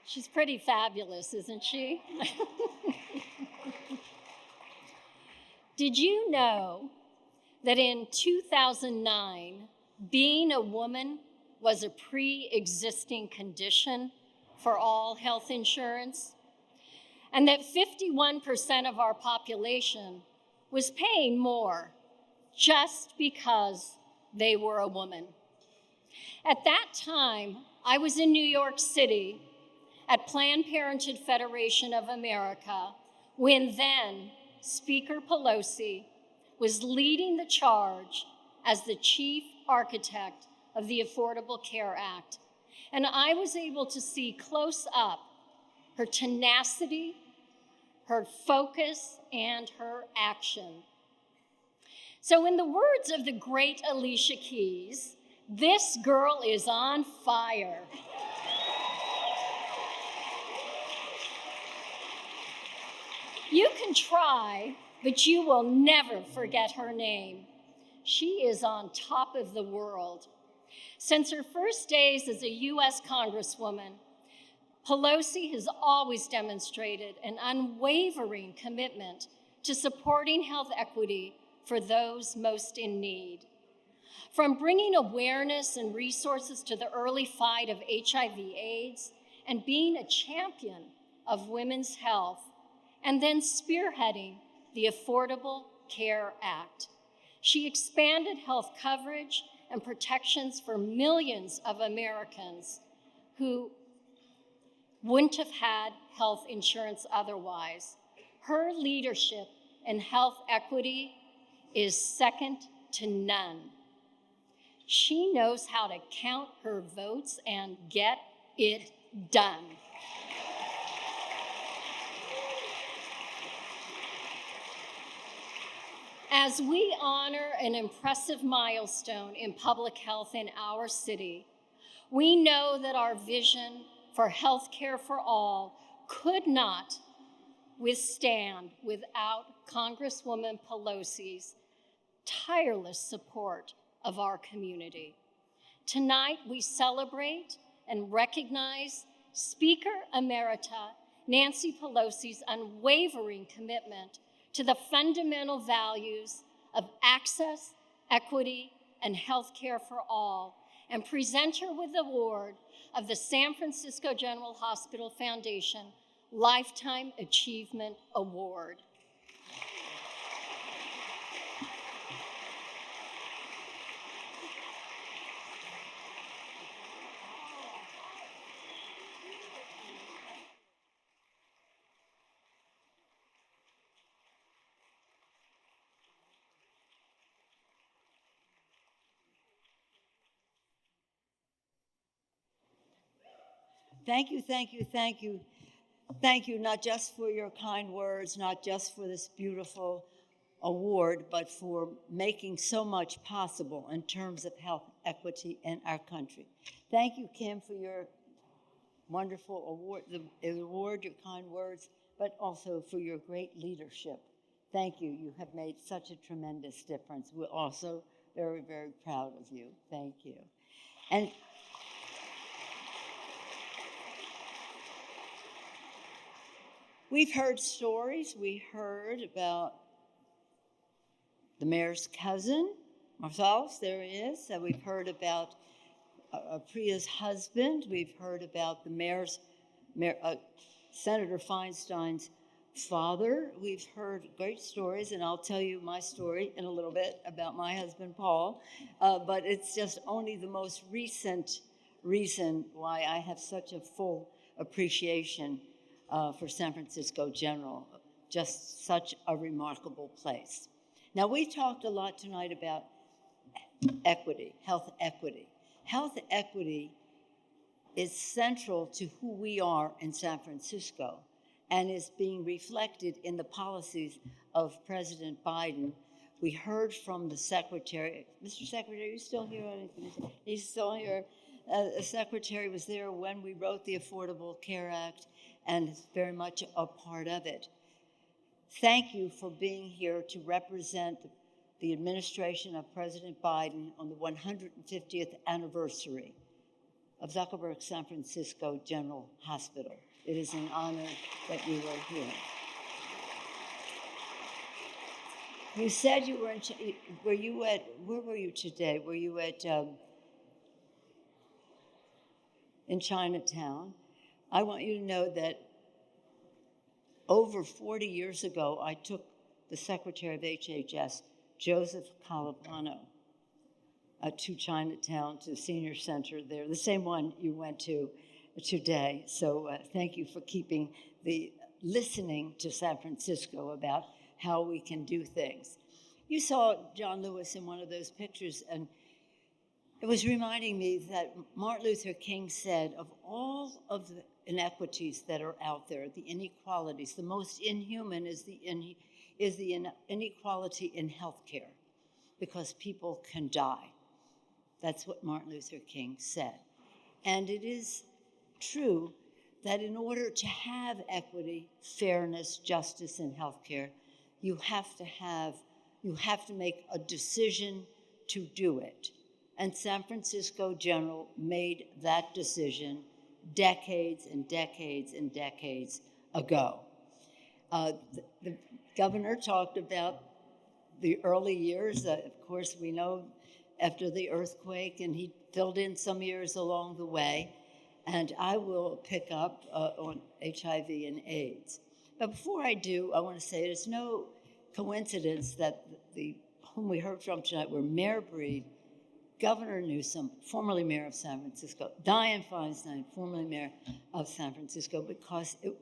She's pretty fabulous, isn't she? Did you know that in 2009, being a woman was a pre-existing condition for all health insurance? And that 51% of our population was paying more just because they were a woman. At that time, I was in New York City at Planned Parenthood Federation of America when then Speaker Pelosi was leading the charge as the chief architect of the Affordable Care Act. And I was able to see close up her tenacity, her focus, and her action. So in the words of the great Alicia Keys, this girl is on fire. You can try, but you will never forget her name. She is on top of the world. Since her first days as a U.S. Congresswoman, Pelosi has always demonstrated an unwavering commitment to supporting health equity for those most in need. From bringing awareness and resources to the early fight of HIV/AIDS and being a champion of women's health, and then spearheading the Affordable Care Act. She expanded health coverage and protections for millions of Americans who wouldn't have had health insurance otherwise. Her leadership in health equity is second to none. She knows how to count her votes and get it done. As we honor an impressive milestone in public health in our city, we know that our vision for health care for all could not withstand without Congresswoman Pelosi's tireless support of our community. Tonight, we celebrate and recognize Speaker Emerita Nancy Pelosi's unwavering commitment to the fundamental values of access, equity, and health care for all, and present her with the award of the San Francisco General Hospital Foundation Lifetime Achievement Award. Thank you, thank you, thank you. Thank you, not just for your kind words, not just for this beautiful award, but for making so much possible in terms of health equity in our country. Thank you, Kim, for your wonderful award, your kind words, but also for your great leadership. Thank you. You have made such a tremendous difference. We're also very, very proud of you. Thank you. And we've heard stories. We heard about the mayor's cousin, ourselves, there he is. We've heard about Priya's husband. We've heard about the Senator Feinstein's father. We've heard great stories, and I'll tell you my story in a little bit about my husband, Paul. But it's just only the most recent reason why I have such a full appreciation for San Francisco General, just such a remarkable place. Now, we talked a lot tonight about equity, health equity. Health equity is central to who we are in San Francisco and is being reflected in the policies of President Biden. We heard from the Secretary. Mr. Secretary, are you still here? He's still here. The Secretary was there when we wrote the Affordable Care Act and is very much a part of it. Thank you for being here to represent the administration of President Biden on the 150th anniversary. of Zuckerberg San Francisco General Hospital. It is an honor that you are here. You said you were where were you today? Were you at, in Chinatown? I want you to know that over 40 years ago, I took the Secretary of HHS, Joseph Calipano, to Chinatown, to the senior center there, the same one you went to today. So thank you for keeping listening to San Francisco about how we can do things. You saw John Lewis in one of those pictures, and it was reminding me that Martin Luther King said, of all of the inequities that are out there, the inequalities, the most inhuman is the inequality in healthcare, because people can die. That's what Martin Luther King said. And it is true that in order to have equity, fairness, justice in healthcare, you have to make a decision to do it. And San Francisco General made that decision decades and decades and decades ago. The governor talked about the early years. Of course, we know after the earthquake, and he filled in some years along the way. And I will pick up on HIV and AIDS. But before I do, I want to say it's no coincidence that whom we heard from tonight were Mayor Breed, Governor Newsom, formerly mayor of San Francisco, Dianne Feinstein, formerly mayor of San Francisco, because it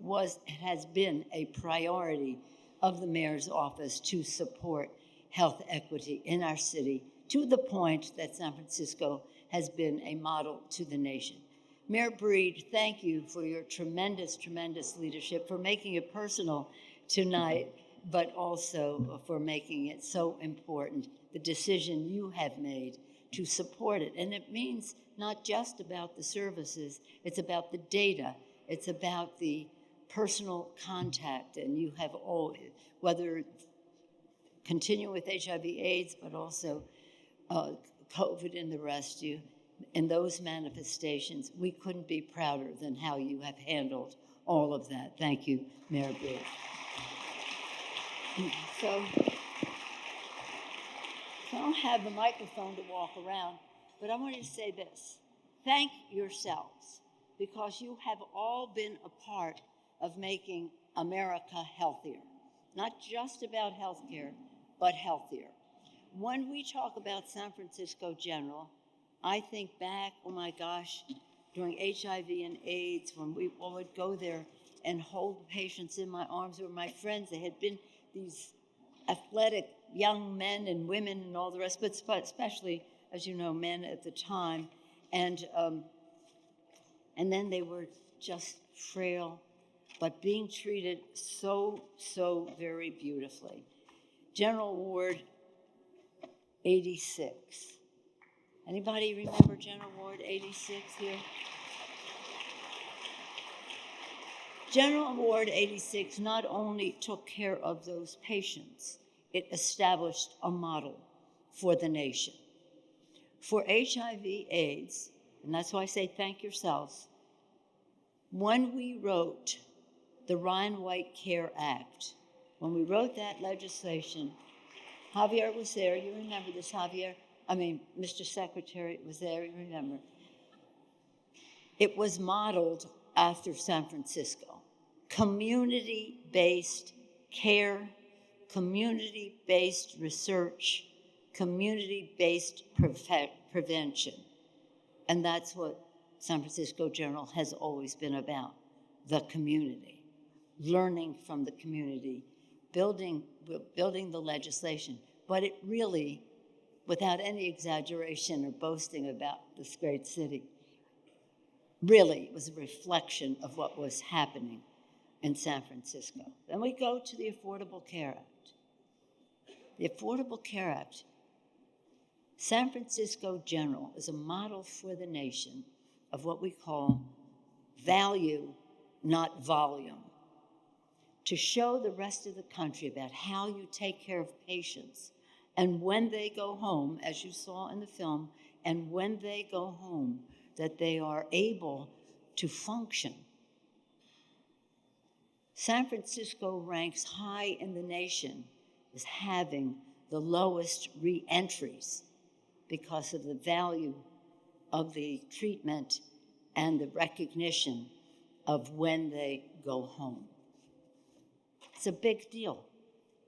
has been a priority of the mayor's office to support health equity in our city, to the point that San Francisco has been a model to the nation. Mayor Breed, thank you for your tremendous, tremendous leadership, for making it personal tonight, but also for making it so important, the decision you have made to support it. And it means not just about the services, it's about the data, it's about the personal contact, and you have all, whether continue with HIV/AIDS, but also COVID and the rest, in those manifestations, we couldn't be prouder than how you have handled all of that. Thank you, Mayor Breed. So, I don't have the microphone to walk around, but I want to say this. Thank yourselves, because you have all been a part of making America healthier. Not just about healthcare, but healthier. When we talk about San Francisco General, I think back, oh my gosh, during HIV and AIDS, when we would go there and hold patients in my arms, were my friends. They had been these athletic young men and women and all the rest, but especially, as you know, men at the time. And then they were just frail, but being treated so, so very beautifully. General Ward 86. Anybody remember General Ward 86 here? General Ward 86 not only took care of those patients, it established a model for the nation. For HIV/AIDS, and that's why I say thank yourselves, when we wrote the Ryan White Care Act, when we wrote that legislation, Javier was there. You remember this, Javier? Mr. Secretary was there, you remember. It was modeled after San Francisco. Community-based care, community-based research, community-based prevention. And that's what San Francisco General has always been about, the community, learning from the community, building the legislation. But it really, without any exaggeration or boasting about this great city, really was a reflection of what was happening in San Francisco. Then we go to the Affordable Care Act. The Affordable Care Act, San Francisco General is a model for the nation of what we call value, not volume, to show the rest of the country about how you take care of patients. And when they go home, as you saw in the film, and when they go home, that they are able to function. San Francisco ranks high in the nation as having the lowest re-entries because of the value of the treatment and the recognition of when they go home. It's a big deal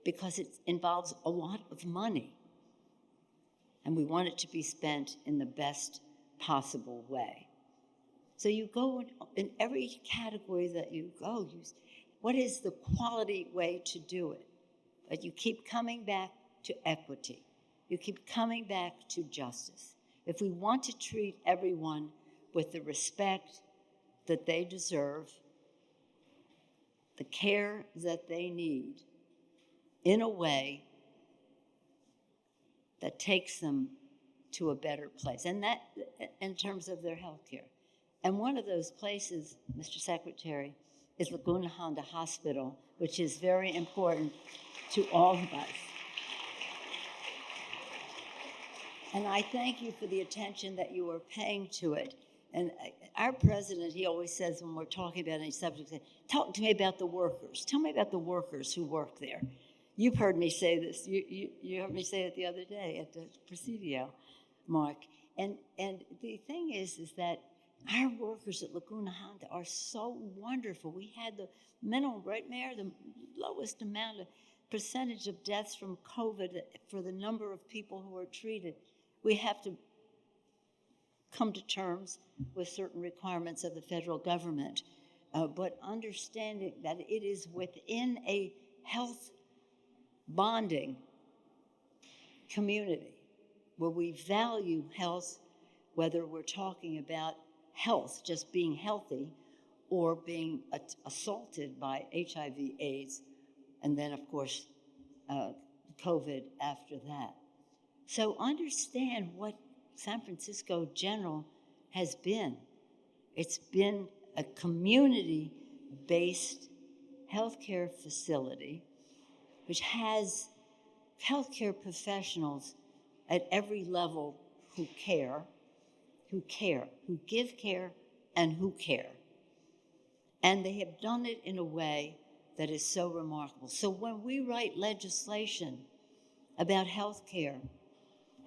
because it involves a lot of money, and we want it to be spent in the best possible way. So you go in every category that you go, what is the quality way to do it? But you keep coming back to equity. You keep coming back to justice. If we want to treat everyone with the respect that they deserve, the care that they need, in a way that takes them to a better place, and that in terms of their health care. And one of those places, Mr. Secretary, is Laguna Honda Hospital, which is very important to all of us. And I thank you for the attention that you are paying to it. And our president, he always says when we're talking about any subject, talk to me about the workers. Tell me about the workers who work there. You've heard me say this. You heard me say it the other day at the Presidio, Mark. And the thing is that our workers at Laguna Honda are so wonderful. We had the minimum, right, Mayor, the lowest amount of percentage of deaths from COVID for the number of people who are treated. We have to come to terms with certain requirements of the federal government, but understanding that it is within a health bonding community where we value health, whether we're talking about health, just being healthy, or being assaulted by HIV, AIDS, and then, of course, COVID after that. So understand what San Francisco General has been. It's been a community-based healthcare facility which has healthcare professionals at every level who care, who give care, and who care. And they have done it in a way that is so remarkable. So when we write legislation about healthcare,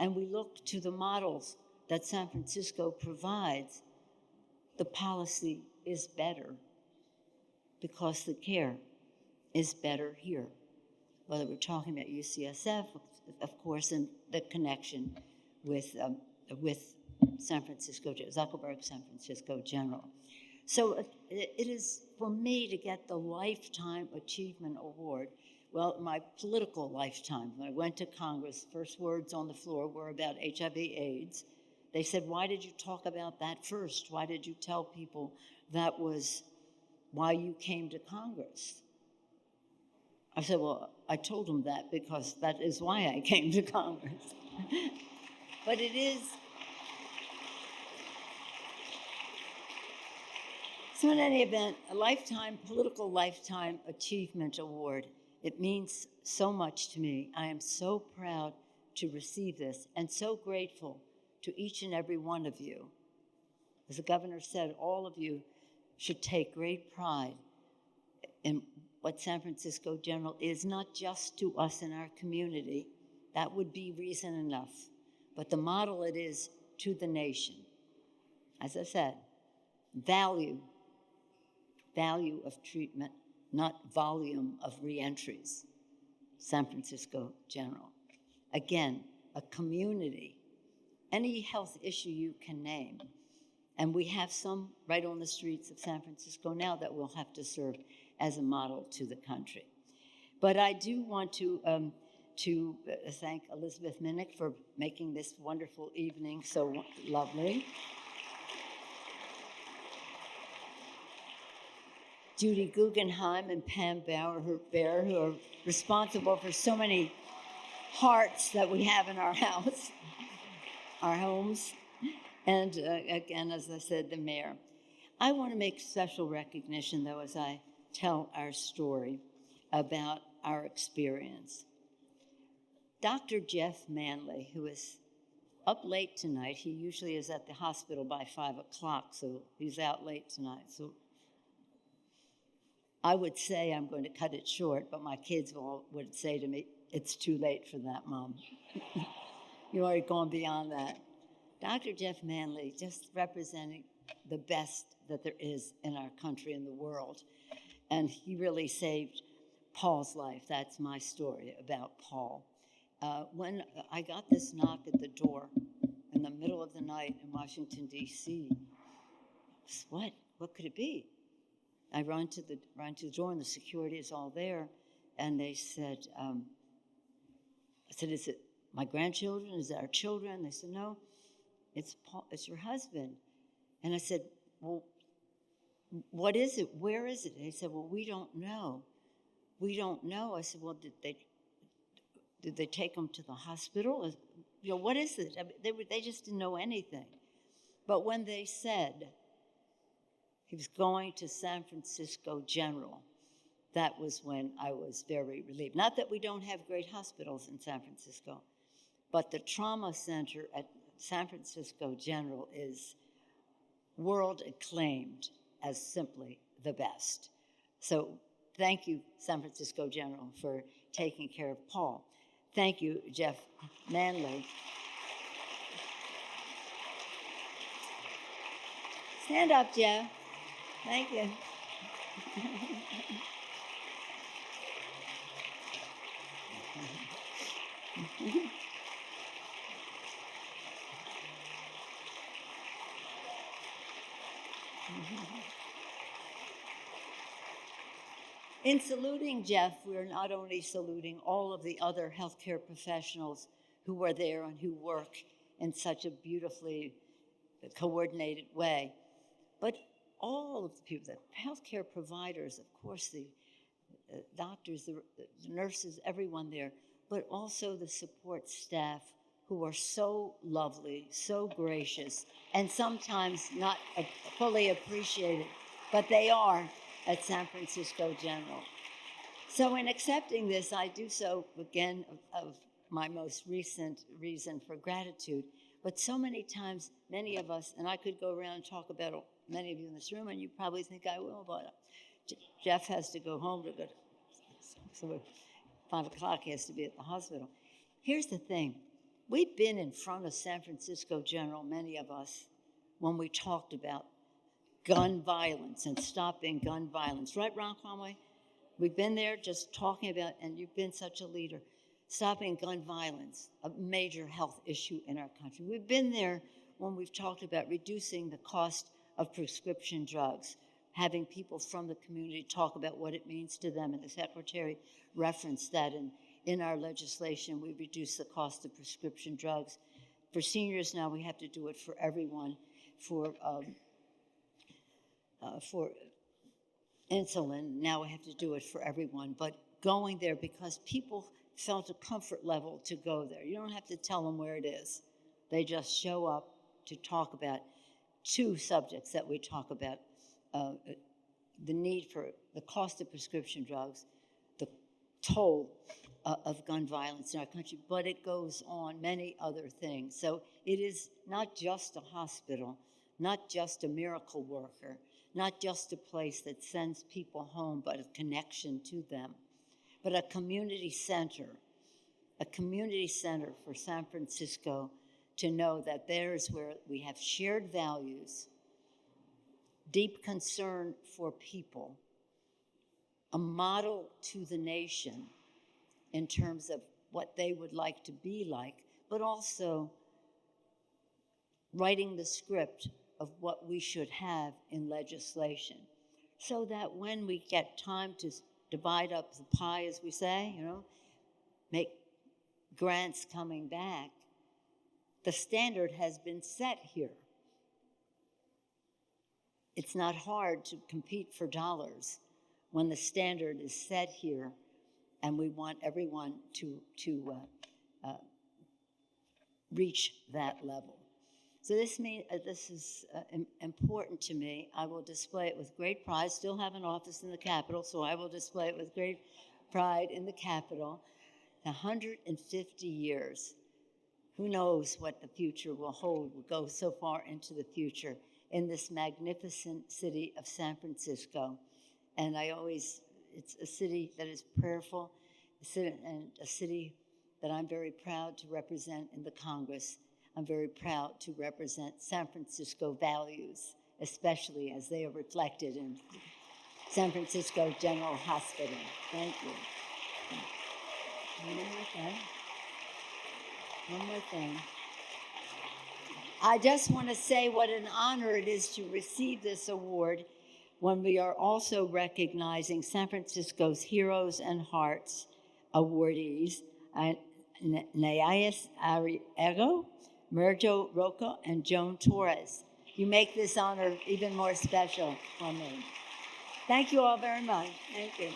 and we look to the models that San Francisco provides, the policy is better because the care is better here. Whether we're talking about UCSF, of course, and the connection with San Francisco, Zuckerberg San Francisco General. So it is for me to get the Lifetime Achievement Award. Well, my political lifetime, when I went to Congress, first words on the floor were about HIV/AIDS. They said, why did you talk about that first? Why did you tell people that was why you came to Congress? I said, well, I told them that because that is why I came to Congress. But it is. So in any event, a political lifetime achievement award. It means so much to me. I am so proud to receive this and so grateful to each and every one of you. As the governor said, all of you should take great pride in what San Francisco General is, not just to us in our community. That would be reason enough. But the model it is to the nation. As I said, value of treatment, not volume of reentries. San Francisco General. Again, a community, any health issue you can name. And we have some right on the streets of San Francisco now that we'll have to serve as a model to the country. But I do want to thank Elizabeth Minnick for making this wonderful evening so lovely. Judy Guggenheim and Pam Bear, who are responsible for so many hearts that we have in our house, our homes. And again, as I said, the mayor. I want to make special recognition, though, as I tell our story about our experience. Dr. Jeff Manley, who is up late tonight. He usually is at the hospital by 5 o'clock, so he's out late tonight. So I would say I'm going to cut it short, but my kids would say to me, "It's too late for that, Mom." You've already gone beyond that. Dr. Jeff Manley, just representing the best that there is in our country and the world. And he really saved Paul's life. That's my story about Paul. When I got this knock at the door in the middle of the night in Washington, D.C., what could it be? I run to the door, and the security is all there. And they said, I said, "Is it my grandchildren? Is it our children?" They said, "No, it's Paul, it's your husband." And I said, "Well, what is it? Where is it?" And they said, "Well, we don't know. We don't know." I said, "Well, did they take him to the hospital? What is it?" I mean, they just didn't know anything. But when they said he was going to San Francisco General, that was when I was very relieved. Not that we don't have great hospitals in San Francisco, but the trauma center at San Francisco General is world acclaimed as simply the best. So thank you, San Francisco General, for taking care of Paul. Thank you, Jeff Manley. Stand up, Jeff. Thank you. In saluting Jeff, we're not only saluting all of the other healthcare professionals who are there and who work in such a beautifully coordinated way, but all of the people, the healthcare providers, of course, the doctors, the nurses, everyone there, but also the support staff who are so lovely, so gracious, and sometimes not fully appreciated, but they are at San Francisco General. So in accepting this, I do so again of my most recent reason for gratitude. But so many times, many of us, and I could go around and talk about many of you in this room, and you probably think I will, but Jeff has to go home to go to, so 5 o'clock he has to be at the hospital. Here's the thing. We've been in front of San Francisco General, many of us, when we talked about gun violence and stopping gun violence. Right, Ron Conway? We've been there just talking about, and you've been such a leader, stopping gun violence, a major health issue in our country. We've been there when we've talked about reducing the cost of prescription drugs, having people from the community talk about what it means to them, and the Secretary referenced that in our legislation, we reduce the cost of prescription drugs. For seniors now, we have to do it for everyone. For insulin, now we have to do it for everyone. But going there because people felt a comfort level to go there. You don't have to tell them where it is. They just show up to talk about two subjects that we talk about, the need for the cost of prescription drugs, the toll of gun violence in our country, but it goes on many other things. So it is not just a hospital, not just a miracle worker, not just a place that sends people home, but a connection to them, but a community center for San Francisco to know that there is where we have shared values, deep concern for people, a model to the nation in terms of what they would like to be like, but also writing the script of what we should have in legislation, so that when we get time to divide up the pie, as we say, make grants coming back, the standard has been set here. It's not hard to compete for dollars when the standard is set here, and we want everyone to reach that level. So this is important to me. I will display it with great pride. Still have an office in the Capitol, so I will display it with great pride in the Capitol. 150 years. who knows what the future will hold. We'll go so far into the future in this magnificent city of San Francisco. And it's a city that is prayerful, and a city that I'm very proud to represent in the Congress. I'm very proud to represent San Francisco values, especially as they are reflected in San Francisco General Hospital. Thank you. One more thing. I just want to say what an honor it is to receive this award when we are also recognizing San Francisco's Heroes and Hearts awardees, Nayas Arriego, Merjo Roca, and Joan Torres. You make this honor even more special for me. Thank you all very much. Thank you.